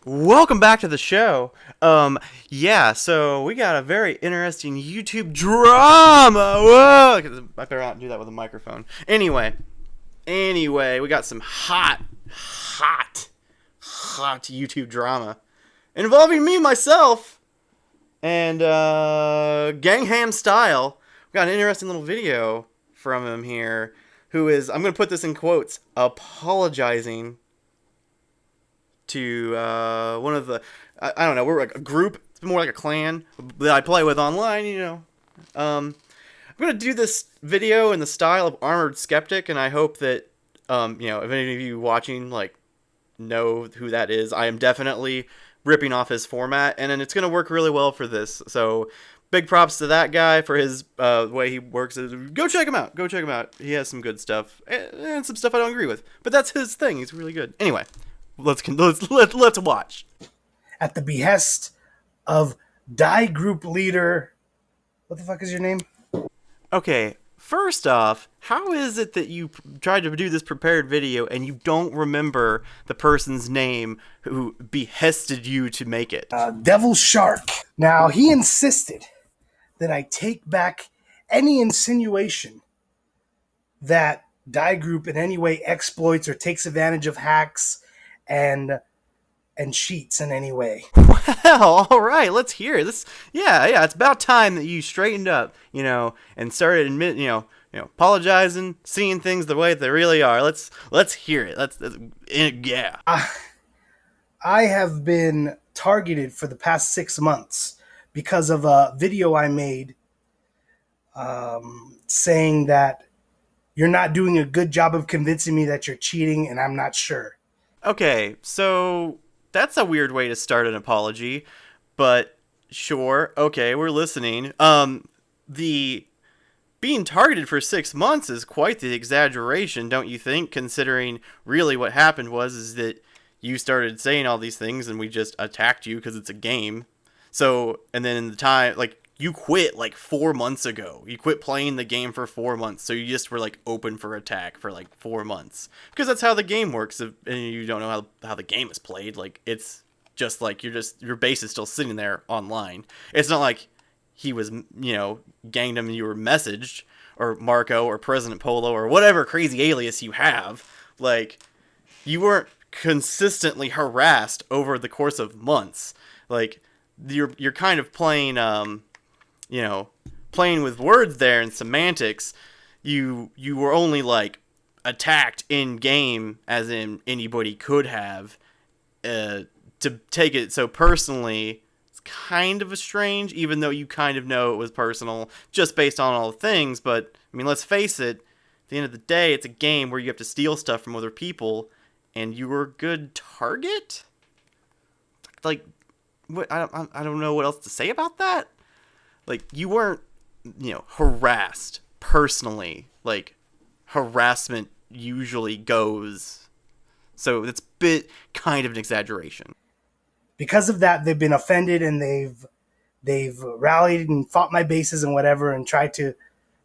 Welcome back to the show. Yeah, so we got a very interesting YouTube drama. Whoa, I better not do that with a microphone. Anyway, we got some hot YouTube drama involving me myself and Gangham Style. We got an interesting little video from him here, who is, I'm gonna put this in quotes, apologizing to one of the I don't know, we're like a group, it's more like a clan that I play with online. I'm gonna do this video in the style of Armored Skeptic, and I hope that if any of you watching like know who that is. I am definitely ripping off his format, and then it's gonna work really well for this. So big props to that guy for his way he works. Go check him out. Go check him out. He has some good stuff and some stuff I don't agree with, but that's his thing. He's really good. Anyway, let's watch. At the behest of Die Group leader, what the fuck is your name? Okay, first off, how is it that you tried to do this prepared video and you don't remember the person's name who behested you to make it? Devil Shark. Now, he insisted that I take back any insinuation that Die Group in any way exploits or takes advantage of hacks and cheats in any way. Well, all right, let's hear it. Yeah, it's about time that you straightened up, and started admitting, apologizing, seeing things the way they really are. Let's hear it. Yeah. I have been targeted for the past 6 months because of a video I made saying that you're not doing a good job of convincing me that you're cheating, and I'm not sure. Okay, so that's a weird way to start an apology, but sure. Okay, we're listening. The being targeted for 6 months is quite the exaggeration, don't you think? Considering really what happened is that you started saying all these things and we just attacked you because it's a game. So, and then in the time, like, you quit like 4 months ago. You quit playing the game for 4 months. So you just were like open for attack for like 4 months. Because that's how the game works. And you don't know how the game is played. Like, it's just like your base is still sitting there online. It's not like he was, ganged him and you were messaged, or Marco or President Polo or whatever crazy alias you have. Like, you weren't consistently harassed over the course of months. Like, you're kind of playing playing with words there and semantics. You were only like attacked in game, as in anybody could have. To take it so personally, it's kind of a strange, even though you kind of know it was personal just based on all the things. But I mean, let's face it. At the end of the day, it's a game where you have to steal stuff from other people, and you were a good target. Like, what? I don't know what else to say about that. Like, you weren't, harassed personally, like harassment usually goes. So it's a bit kind of an exaggeration. Because of that, they've been offended and they've rallied and fought my bases and whatever and tried to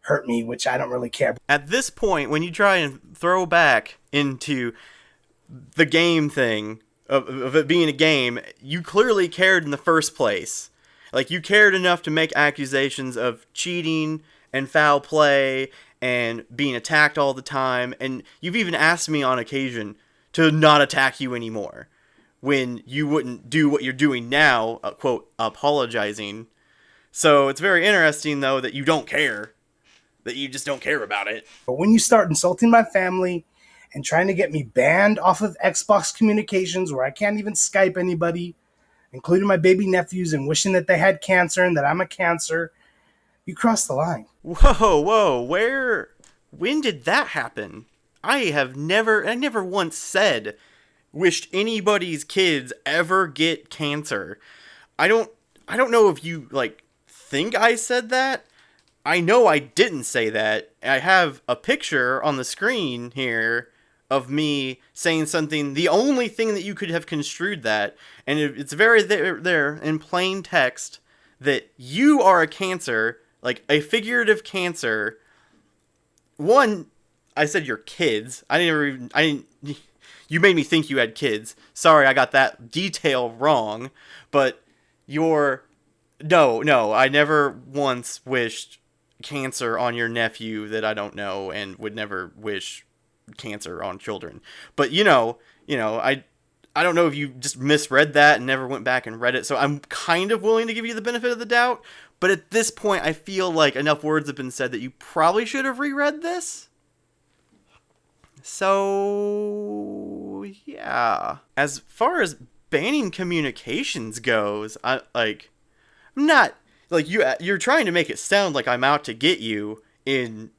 hurt me, which I don't really care. At this point, when you try and throw back into the game thing of it being a game, you clearly cared in the first place. Like, you cared enough to make accusations of cheating and foul play and being attacked all the time, and you've even asked me on occasion to not attack you anymore when you wouldn't do what you're doing now, quote, apologizing. So it's very interesting, though, that you don't care, that you just don't care about it. But when you start insulting my family and trying to get me banned off of Xbox communications where I can't even Skype anybody, including my baby nephews, and wishing that they had cancer and that I'm a cancer, you cross the line. Whoa, when did that happen? I never once said, wished anybody's kids ever get cancer. I don't know if you, like, think I said that. I know I didn't say that. I have a picture on the screen here of me saying something, the only thing that you could have construed that, and it's very there in plain text, that you are a cancer, like a figurative cancer. One, I said your kids. I didn't you made me think you had kids. Sorry, I got that detail wrong. But you're no, I never once wished cancer on your nephew that I don't know, and would never wish cancer on children. But I don't know if you just misread that and never went back and read it. So I'm kind of willing to give you the benefit of the doubt. But at this point, I feel like enough words have been said that you probably should have reread this. So yeah. As far as banning communications goes, I'm not like you're trying to make it sound like I'm out to get you in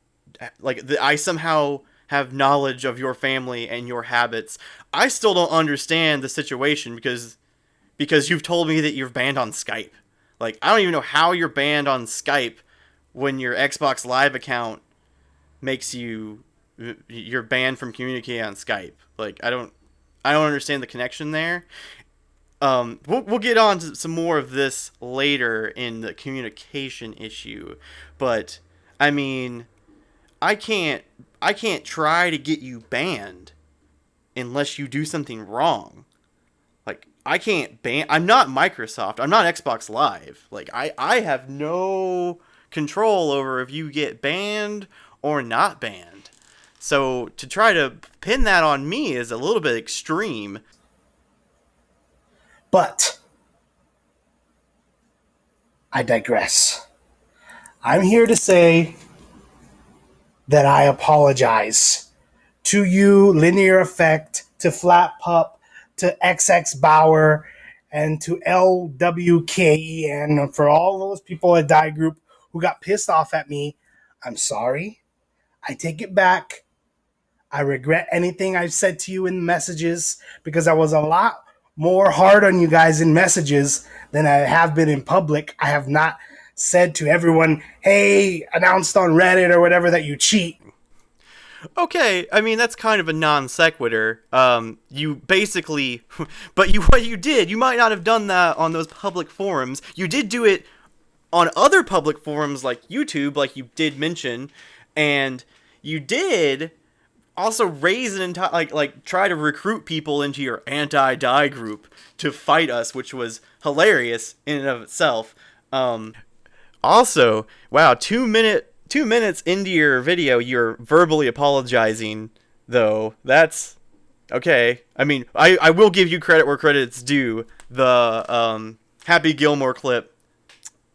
I somehow have knowledge of your family and your habits. I still don't understand the situation because you've told me that you're banned on Skype. Like, I don't even know how you're banned on Skype when your Xbox Live account makes you're banned from communicating on Skype. Like, I don't understand the connection there. We'll get on to some more of this later in the communication issue, but I mean, I can't try to get you banned unless you do something wrong. Like, I can't ban. I'm not Microsoft. I'm not Xbox Live. Like, I have no control over if you get banned or not banned. So to try to pin that on me is a little bit extreme. But I digress. I'm here to say that I apologize to you, Linear Effect, to Flat Pup, to XX Bauer, and to LWK, and for all those people at Die Group who got pissed off at me. I'm sorry. I take it back. I regret anything I've said to you in messages because I was a lot more hard on you guys in messages than I have been in public. I have not said to everyone, hey, announced on Reddit or whatever that you cheat. Okay, I mean, that's kind of a non sequitur. You basically, but what you did, you might not have done that on those public forums. You did do it on other public forums like YouTube, like you did mention, and you did also raise an entire, like try to recruit people into your anti-die group to fight us, which was hilarious in and of itself. Also, wow, 2 minutes into your video, you're verbally apologizing, though. That's okay. I mean, I will give you credit where credit's due. The Happy Gilmore clip,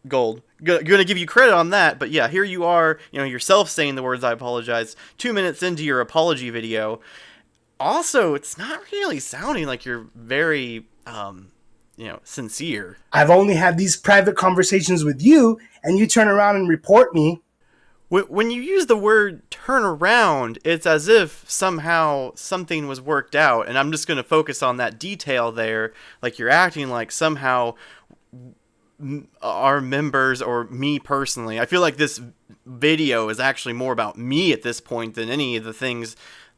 gold. Gonna give you credit on that, but yeah, here you are, yourself saying the words "I apologize" 2 minutes into your apology video. Also, it's not really sounding like you're very, sincere. I've only had these private conversations with you, and you turn around and report me. When you use the word "turn around," it's as if somehow something was worked out, and I'm just gonna focus on that detail there. Like, you're acting like somehow our members, or me personally, I feel like this video is actually more about me at this point than any of the things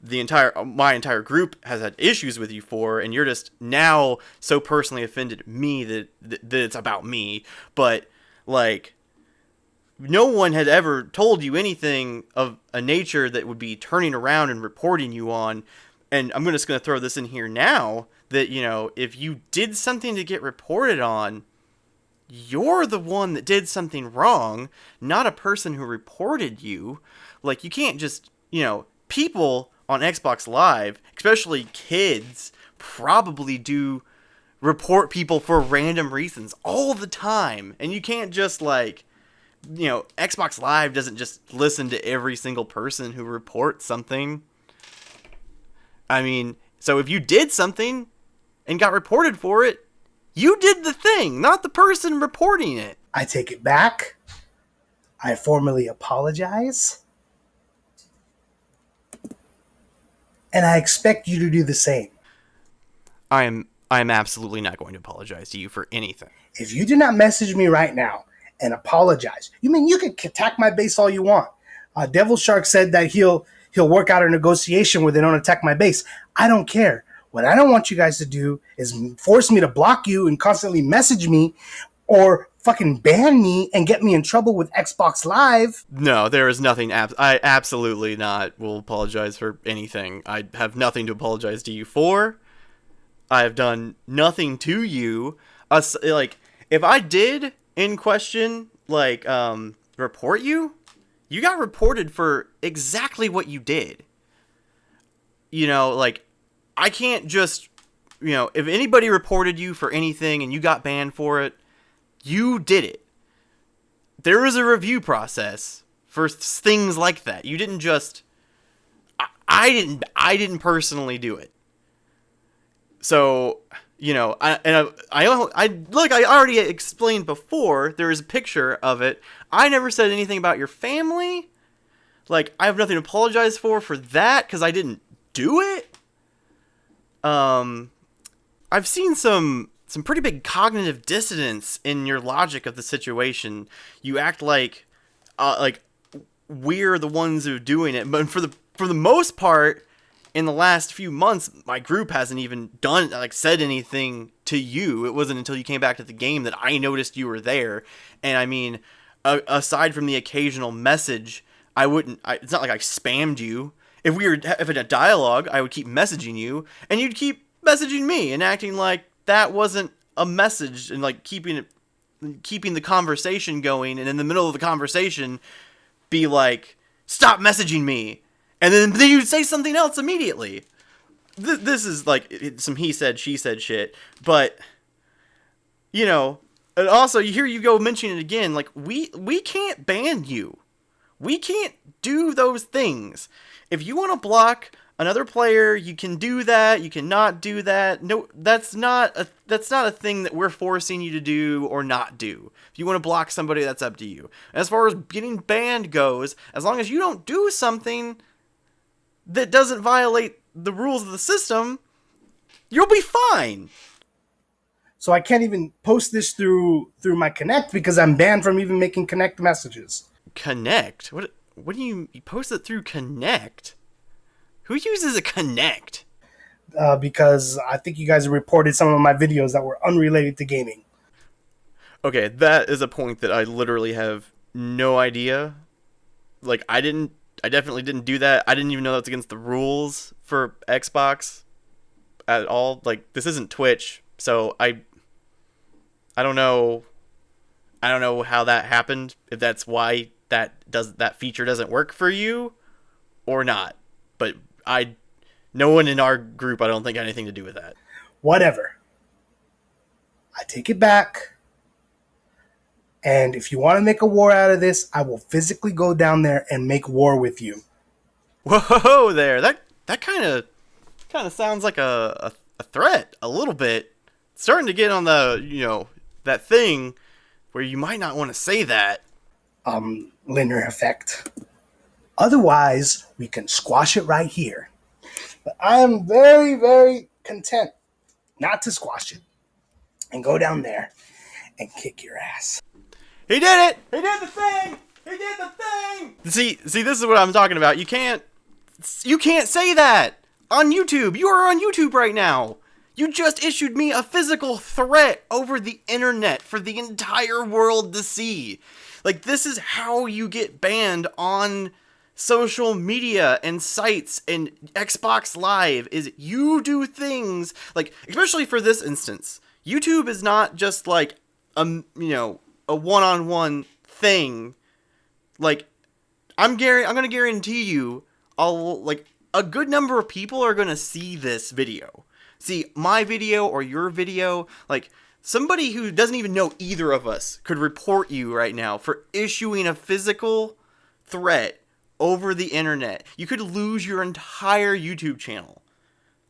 my entire group has had issues with you for, and you're just now so personally offended me that it's about me. But like, no one had ever told you anything of a nature that would be turning around and reporting you on. And I'm just going to throw this in here now that, if you did something to get reported on, you're the one that did something wrong, not a person who reported you. Like, you can't just, people on Xbox Live, especially kids, probably do report people for random reasons all the time. And you can't just, Xbox Live doesn't just listen to every single person who reports something. I mean, so if you did something and got reported for it, you did the thing, not the person reporting it. I take it back. I formally apologize. And I expect you to do the same. I am absolutely not going to apologize to you for anything. If you do not message me right now and apologize, you can attack my base all you want. Devil Shark said that he'll work out a negotiation where they don't attack my base. I don't care. What I don't want you guys to do is force me to block you and constantly message me or fucking ban me and get me in trouble with Xbox Live. No, there is nothing. I absolutely not will apologize for anything. I have nothing to apologize to you for. I have done nothing to you. Like, if I did in question, like, report you, you got reported for exactly what you did. You know, like, I can't just, if anybody reported you for anything and you got banned for it, you did it. There is a review process for things like that. You didn't just, I didn't personally do it. So, I look, I already explained before, there is a picture of it. I never said anything about your family. Like, I have nothing to apologize for that, because I didn't do it. I've seen some pretty big cognitive dissonance in your logic of the situation. You act like we're the ones who are doing it, but for the most part, in the last few months, my group hasn't even said anything to you. It wasn't until you came back to the game that I noticed you were there. And I mean, aside from the occasional message, it's not like I spammed you. If in a dialogue, I would keep messaging you, and you'd keep messaging me and acting like that wasn't a message, and like keeping the conversation going. And in the middle of the conversation, be like, "Stop messaging me." And then you'd say something else immediately. This is like some he said, she said shit. But, and also you go mention it again. Like, we can't ban you. We can't do those things. If you want to block another player, you can do that. You cannot do that. No, that's not a thing that we're forcing you to do or not do. If you want to block somebody, that's up to you. As far as getting banned goes, as long as you don't do something that doesn't violate the rules of the system, you'll be fine. So I can't even post this through my Connect because I'm banned from even making Connect messages. Connect? What do you post it through Connect? Who uses a Connect? Because I think you guys reported some of my videos that were unrelated to gaming. Okay, that is a point that I literally have no idea. Like, I definitely didn't do that. I didn't even know that's against the rules for Xbox at all. Like, this isn't Twitch, so I don't know. I don't know how that happened. If that's why that feature doesn't work for you or not. But no one in our group, I don't think, had anything to do with that. Whatever. I take it back. And if you want to make a war out of this, I will physically go down there and make war with you. Whoa there. That kind of sounds like a threat a little bit. It's starting to get on the, that thing where you might not want to say that. Linear effect. Otherwise, we can squash it right here. But I am very, very content not to squash it and go down there and kick your ass. He did it! He did the thing! He did the thing! See, this is what I'm talking about. You can't say that on YouTube. You are on YouTube right now. You just issued me a physical threat over the internet for the entire world to see. Like, this is how you get banned on social media and sites and Xbox Live, is you do things, like, especially for this instance. YouTube is not just like a one-on-one thing. Like, I'm going to guarantee you a good number of people are going to see this video. See my video or your video. Like, somebody who doesn't even know either of us could report you right now for issuing a physical threat over the internet. You could lose your entire YouTube channel.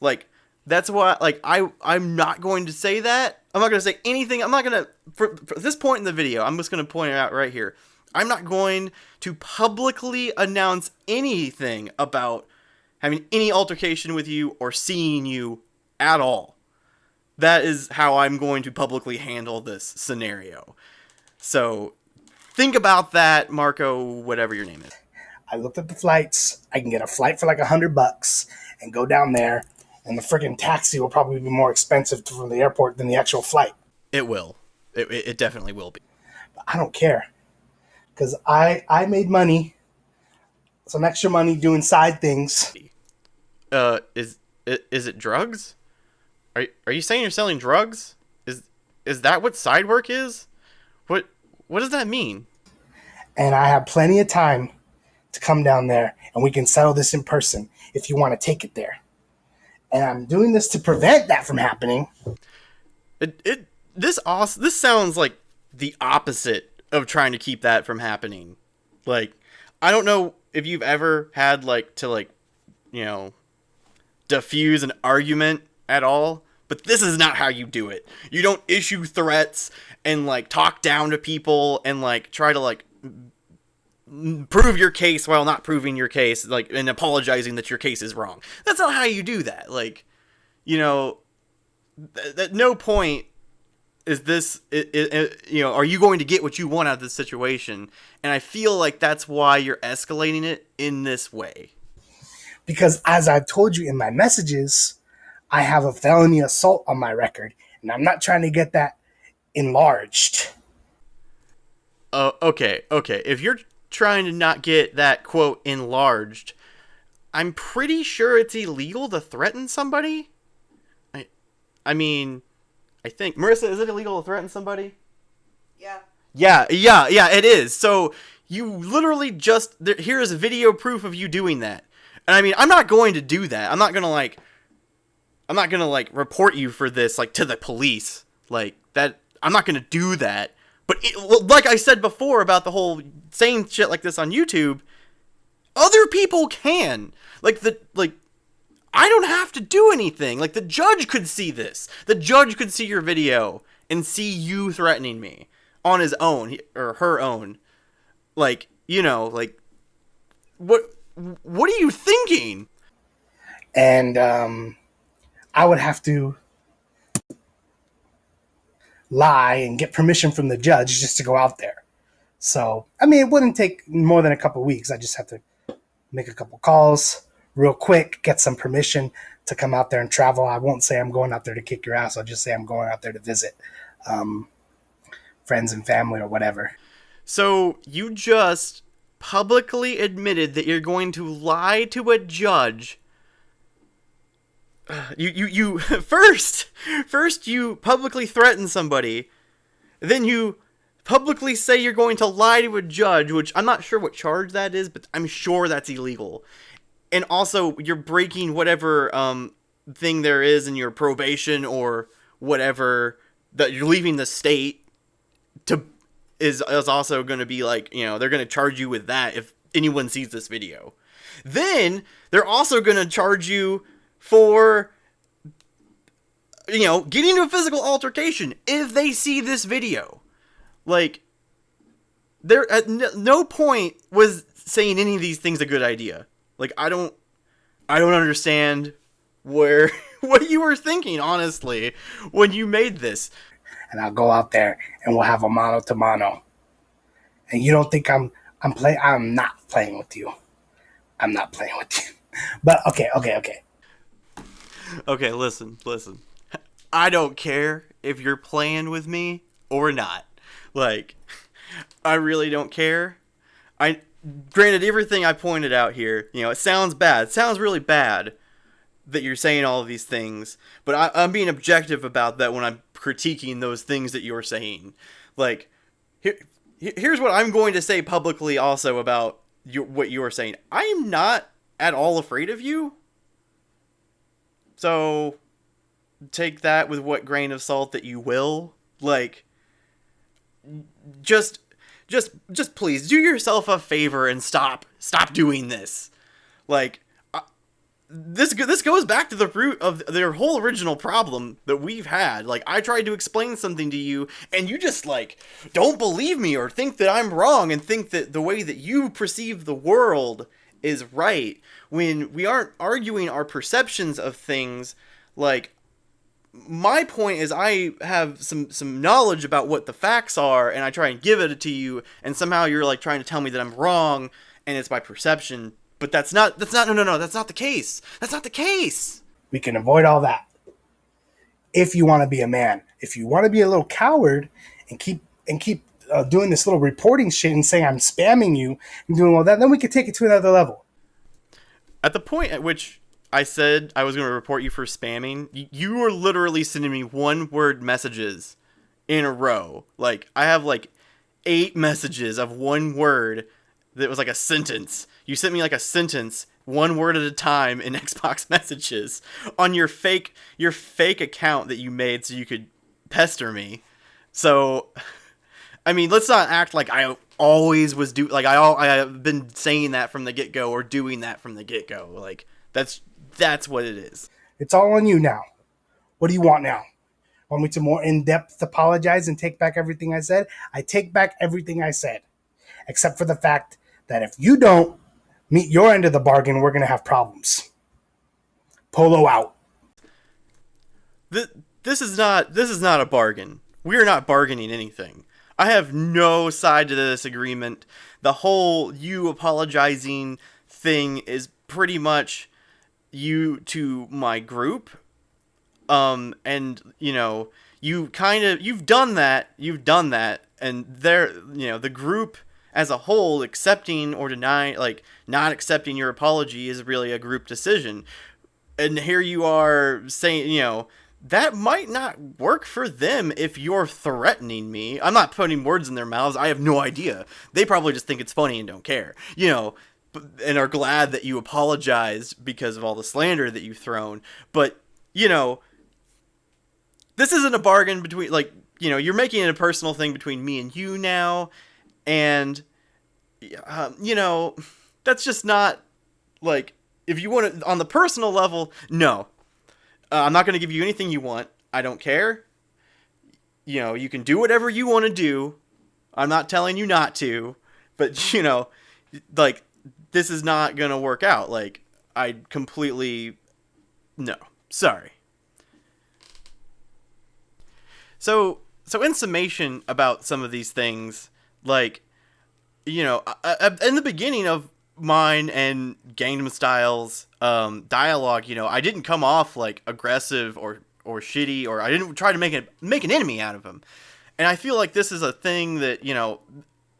Like, that's why, like, I'm not going to say that. I'm not going to say anything. I'm not going to, for this point in the video, I'm just going to point it out right here. I'm not going to publicly announce anything about having any altercation with you or seeing you at all. That is how I'm going to publicly handle this scenario. So think about that, Marco, whatever your name is. I looked at the flights. I can get a flight for like $100 and go down there, and the freaking taxi will probably be more expensive from the airport than the actual flight. It will. It definitely will be. I don't care because I made money, some extra money doing side things. Is it drugs? Are you saying you're selling drugs? Is that what side work is? What what does that mean? And I have plenty of time to come down there and we can settle this in person if you want to take it there. And I'm doing this to prevent that from happening. This sounds like the opposite of trying to keep that from happening. Like, I don't know if you've ever had like to like, you know, diffuse an argument at all, but this is not how you do it. You don't issue threats and like talk down to people and like try to like prove your case while not proving your case, like, and apologizing that your case is wrong. That's not how you do that. Like, you know, at no point is this, you know, are you going to get what you want out of this situation? And I feel like that's why you're escalating it in this way. Because as I've told you in my messages, I have a felony assault on my record, and I'm not trying to get that enlarged. Okay. If you're trying to not get that quote enlarged, I'm pretty sure it's illegal to threaten somebody. I mean, I think Marissa, is it illegal to threaten somebody? Yeah. Yeah, it is. So you literally just here's video proof of you doing that. And I mean, I'm not going to do that. I'm not gonna like report you for this like to the police like that. I'm not gonna do that. But like I said before about the whole saying shit like this on YouTube, other people can. I don't have to do anything. Like, the judge could see this. The judge could see your video and see you threatening me on his own or her own. Like, you know, like, what are you thinking? And I would have to lie and get permission from the judge just to go out there. So, I mean, it wouldn't take more than a couple of weeks. I just have to make a couple calls real quick, get some permission to come out there and travel. I won't say I'm going out there to kick your ass. I'll just say I'm going out there to visit friends and family or whatever. So you just publicly admitted that you're going to lie to a judge. You first you publicly threaten somebody, then you publicly say you're going to lie to a judge, which I'm not sure what charge that is, but I'm sure that's illegal. And also, you're breaking whatever thing there is in your probation or whatever, that you're leaving the state to is also going to be like, you know, they're going to charge you with that if anyone sees this video. Then they're also going to charge you for, you know, getting into a physical altercation if they see this video. Like, there at no point was saying any of these things a good idea. Like, I don't understand where what you were thinking, honestly, when you made this. And I'll go out there and we'll have a mano to mano. And you don't think I'm not playing with you. I'm not playing with you. But okay. Okay, listen. I don't care if you're playing with me or not. Like, I really don't care. Granted, everything I pointed out here, you know, it sounds bad. It sounds really bad that you're saying all of these things, but I'm being objective about that when I'm critiquing those things that you're saying. Like, here's what I'm going to say publicly also about what you're saying. I am not at all afraid of you. So, take that with what grain of salt that you will. Like, just please do yourself a favor and stop doing this. Like, this goes back to the root of their whole original problem that we've had. Like, I tried to explain something to you and you just like don't believe me or think that I'm wrong and think that the way that you perceive the world is right, when we aren't arguing our perceptions of things. Like, my point is, I have some knowledge about what the facts are, and I try and give it to you, and somehow you're like trying to tell me that I'm wrong, and it's my perception. But that's not the case. That's not the case. We can avoid all that if you want to be a man. If you want to be a little coward and keep doing this little reporting shit and saying I'm spamming you and doing all that, then we could take it to another level. At the point at which I said I was going to report you for spamming, you were literally sending me one-word messages in a row. Like, I have like 8 messages of one word that was like a sentence. You sent me like a sentence, one word at a time in Xbox messages on your fake account that you made so you could pester me. So, I mean, let's not act like I always was I have been saying that from the get-go or doing that from the get-go. Like, that's what it is. It's all on you now. What do you want now? Want me to more in-depth apologize and take back everything I said? I take back everything I said, except for the fact that if you don't meet your end of the bargain, we're going to have problems. Polo out. This is not a bargain. We are not bargaining anything. I have no side to this agreement. The whole you apologizing thing is pretty much you to my group. And you've done that, and the group as a whole, accepting or denying, like not accepting your apology is really a group decision. And here you are saying, that might not work for them if you're threatening me. I'm not putting words in their mouths. I have no idea. They probably just think it's funny and don't care, and are glad that you apologized because of all the slander that you've thrown. But, this isn't a bargain between, you're making it a personal thing between me and you now. And, that's just not, if you want to, on the personal level, no. I'm not going to give you anything you want. I don't care. You can do whatever you want to do. I'm not telling you not to. But, this is not going to work out. I completely... No. Sorry. So in summation about some of these things, in the beginning of mine and Gangnam Style's dialogue, I didn't come off aggressive or shitty, or I didn't try to make an enemy out of him. And I feel like this is a thing that,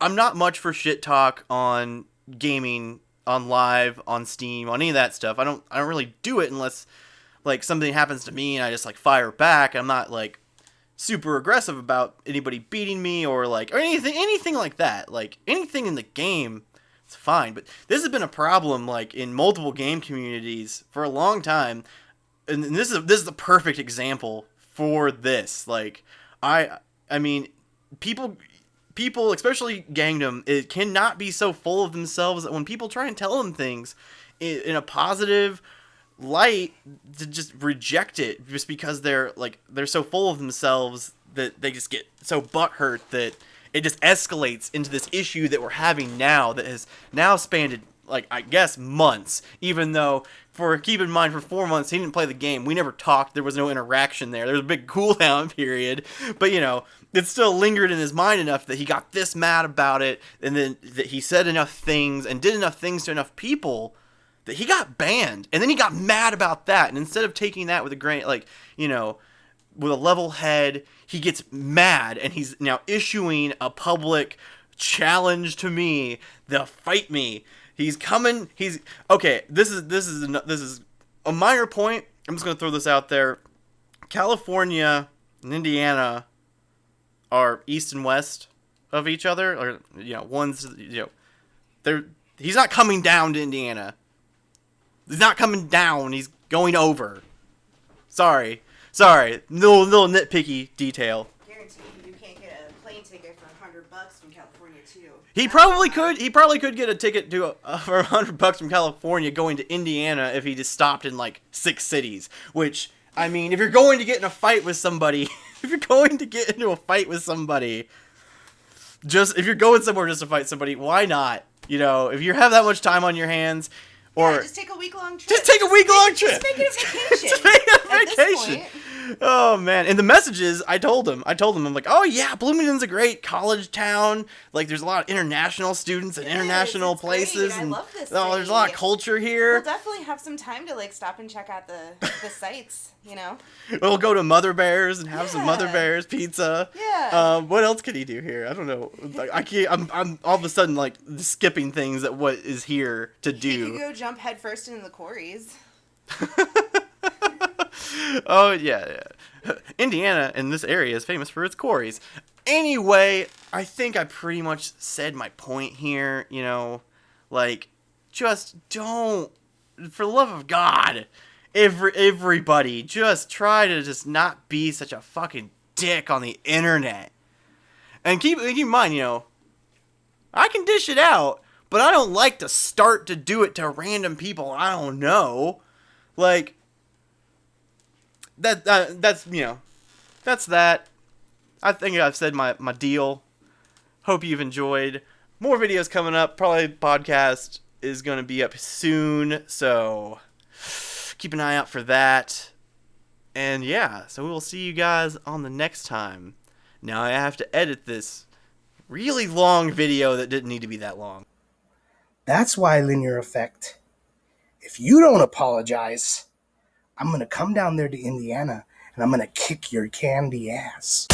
I'm not much for shit talk on gaming, on live, on Steam, on any of that stuff. I don't really do it unless something happens to me and I just fire back. I'm not super aggressive about anybody beating me or anything like that. Anything in the game, it's fine. But this has been a problem in multiple game communities for a long time, and this is the perfect example for this. I mean, people, especially Gangnam, it cannot be so full of themselves that when people try and tell them things in a positive light, to just reject it just because they're so full of themselves that they just get so butthurt that it just escalates into this issue that we're having now, that has now spanned I guess months, even though keep in mind for 4 months he didn't play the game. We never talked. There was no interaction there. There was a big cooldown period, but it still lingered in his mind enough that he got this mad about it, and then that he said enough things and did enough things to enough people that he got banned. And then he got mad about that, and instead of taking that with a grain, with a level head, he gets mad, and he's now issuing a public challenge to me. They'll fight me. He's coming. Okay. This is a minor point. I'm just gonna throw this out there. California and Indiana are east and west of each other, or one's he's not coming down to Indiana. He's not coming down. He's going over. Sorry. Little nitpicky detail. Guarantee you can't get a plane ticket for $100 from California too. He probably could. He probably could get a ticket for $100 from California going to Indiana if he just stopped in 6 cities. Which, I mean, if you're going to get in a fight with somebody, just if you're going somewhere just to fight somebody, why not? If you have that much time on your hands. Or just take a week-long trip. Just take a week-long trip. Just make it a vacation. Just make it a vacation. Oh man! In the messages, I told him, I'm like, oh yeah, Bloomington's a great college town. Like, there's a lot of international students and international it's places, great. I and love this there's a lot of city. culture We'll here. definitely have some time to like stop and check out the sites, you know. We'll go to Mother Bears and have some Mother Yeah. Bears pizza. Yeah. What else could he do here? I don't know. Like, I can't. I'm all of a sudden like skipping things that what is here to You do. could go jump headfirst into the quarries. Oh yeah. Indiana in this area is famous for its quarries. Anyway, I think I pretty much said my point here. You know, like, just don't, for the love of God, everybody, just try to just not be such a fucking dick on the internet. And keep in mind, you know, I can dish it out, but I don't like to start to do it to random people I don't know. Like, that's, you know, that's that. I think I've said my deal. Hope you've enjoyed. More videos coming up. Probably podcast is going to be up soon, so keep an eye out for that. And yeah, so we will see you guys on the next time. Now I have to edit this really long video that didn't need to be that long. That's why, Linear Effect, if you don't apologize, I'm going to come down there to Indiana and I'm going to kick your candy ass.